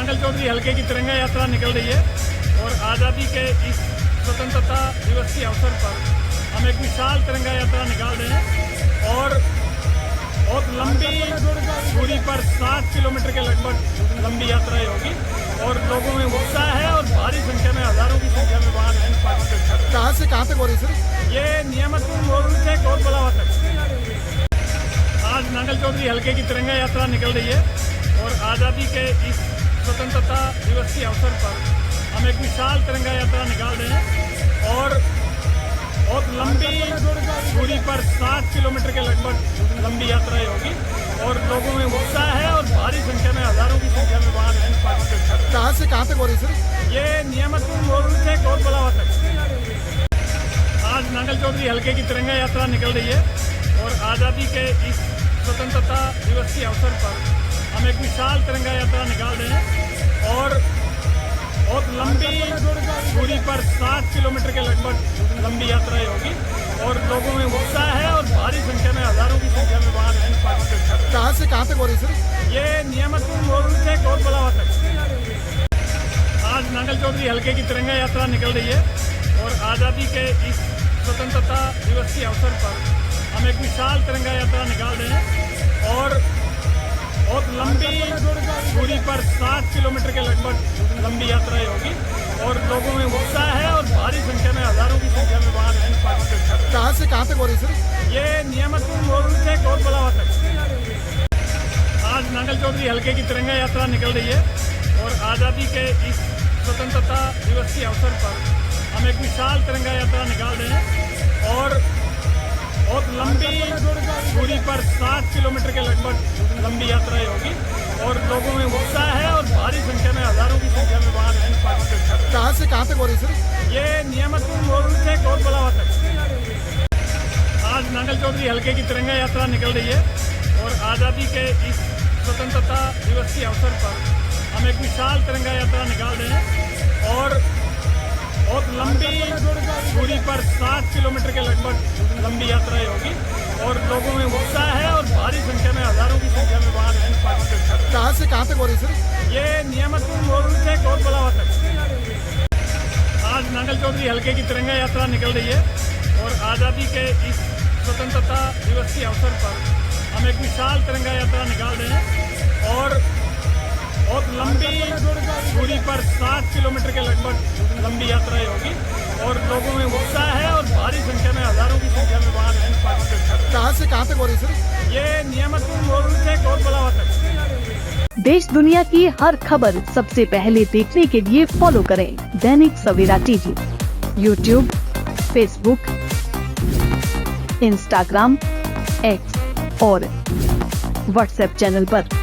नांगल चौधरी हल्के की तिरंगा यात्रा निकल रही है और आज़ादी के इस स्वतंत्रता दिवस के अवसर पर हम एक विशाल तिरंगा यात्रा निकाल रहे हैं और बहुत लंबी दूरी पर 60 किलोमीटर के लगभग लंबी यात्रा होगी और लोगों में उत्साह है और भारी संख्या में, हजारों की संख्या में वहाँ पार्टिसिपेट कर रहे हैं। कहाँ से कहाँ तक हो रही सर? ये नियामतपुर मोड़ से कोटबलावा तक आज नांगल चौधरी हल्के की तिरंगा यात्रा निकल रही है और आज़ादी के इस स्वतंत्रता दिवस के अवसर पर हम एक विशाल तिरंगा यात्रा निकाल रहे हैं और बहुत लंबी दूरी पर 60 किलोमीटर के लगभग लंबी यात्रा होगी और लोगों में उत्साह है और भारी संख्या में, हजारों की संख्या में वहाँ पार्टिसिपेट कर रहे हैं। कहाँ से कहाँ तक हो रही सर? ये नियामतपुर मोड़ से कोटबलावा तक आज नांगल चौधरी हल्के की तिरंगा यात्रा निकल रही है और आज़ादी के इस स्वतंत्रता दिवस के अवसर पर हम एक विशाल तिरंगा यात्रा निकाल रहे हैं और बहुत लंबी दूरी पर 60 किलोमीटर के लगभग लंबी यात्रा होगी और लोगों में उत्साह है और भारी संख्या में, हजारों की संख्या में वहाँ पार्टिसिपेट कर रहे हैं। कहाँ से कहाँ तक हो रही सर? ये नियामतपुर मोड़ से कोटबलावा तक आज नांगल चौधरी हल्के की तिरंगा यात्रा निकल रही है और आज़ादी के इस स्वतंत्रता दिवस के अवसर पर हम एक विशाल तिरंगा यात्रा निकाल रहे हैं और बहुत लंबी दूरी पर 60 किलोमीटर के लगभग लंबी यात्रा होगी और लोगों में उत्साह है और भारी संख्या में, हजारों की संख्या में वहाँ पार्टिसिपेट कर रहे हैं। कहाँ से कहाँ तक हो रही सर? ये नियामतपुर मोड़ से कोटबलावा तक आज नांगल चौधरी हल्के की तिरंगा यात्रा निकल रही है और आज़ादी के इस स्वतंत्रता दिवस के अवसर पर हम एक विशाल तिरंगा यात्रा निकाल रहे हैं और बहुत लंबी दूरी पर 60 किलोमीटर के लगभग लंबी यात्रा होगी और लोगों में उत्साह है और भारी संख्या में, हजारों की संख्या में वहाँ पार्टिसिपेट कर रहे हैं। कहाँ से कहाँ तक हो रही सर? ये नियामतपुर मोड़ से कोटबलावा तक आज नांगल चौधरी हल्के की तिरंगा यात्रा निकल रही है और आज़ादी के इस स्वतंत्रता दिवस के अवसर पर हम एक विशाल तिरंगा यात्रा निकाल रहे हैं और बहुत लंबी दूरी पर 60 किलोमीटर के लगभग लंबी यात्रा होगी और लोगों में उत्साह है और भारी संख्या में, हजारों की संख्या में वहाँ पार्टिसिपेट कर रहे हैं। कहाँ से कहाँ तक हो रही सर? ये नियामतपुर मोड़ से कोटबलावा तक आज नांगल चौधरी हल्के की तिरंगा यात्रा निकल रही है और आज़ादी के इस स्वतंत्रता दिवस के अवसर पर हम एक विशाल तिरंगा यात्रा निकाल रहे हैं और बहुत लंबी दूरी पर 60 किलोमीटर के लगभग लंबी यात्रा होगी और लोगों में उत्साह है और भारी संख्या में, हजारों की संख्या में वहाँ पार्टिसिपेट कर रहे हैं। कहाँ से कहाँ तक हो रही सर? ये नियामतपुर मोड़ से कोटबलावा तक देश दुनिया की हर खबर सबसे पहले देखने के लिए फॉलो करें Dainik Savera TV, YouTube, Facebook, Instagram, X और व्हाट्सएप चैनल पर।